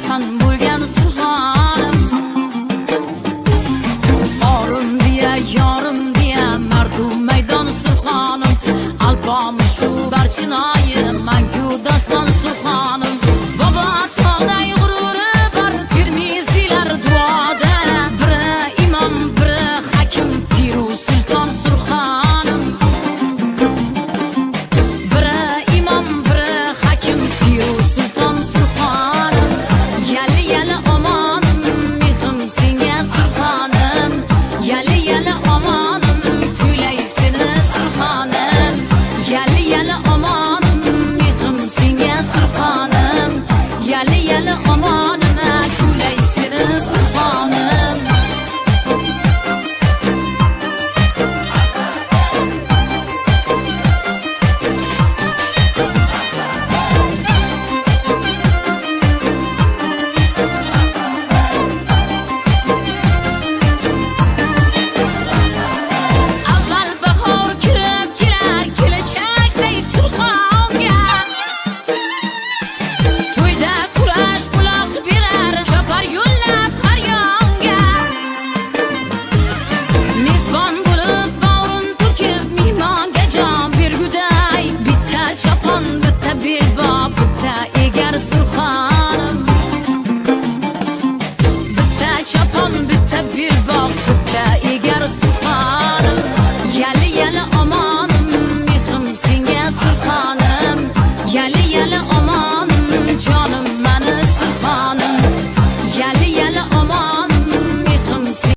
tan bo'lgan surxonim. Orim deya yorim deya mardum maydon surxonim. Alpomi shu barchinoyi mangu doston surxonim. Bobo atmoqday g'ururi bor Termiziylar duoda. Biri imom biri hakim Piru sulton surxonim. Biri imom biri hakim Piru sulton surxonim. Yali yali omonim mehrim senga surxonim. Yali yali omonim kuylay seni surxonim. Yali yali omonim mehrim senga surxonim. Yali yali omonim kuylay seni surxonim. Avval bahor kirib kelar kelajakday surxonga. To'yda kurash quloq berar chopar yo'llab har yonga. Mezbon bo'lib bag'rin to'kib mehmonga jon berguday. Bitta chopon bitta belbob bitta egar surxonim. Bitta chopon bitta belbob bitta egar surxonim. Yali yali omonim mehrim senga surxonim. Yali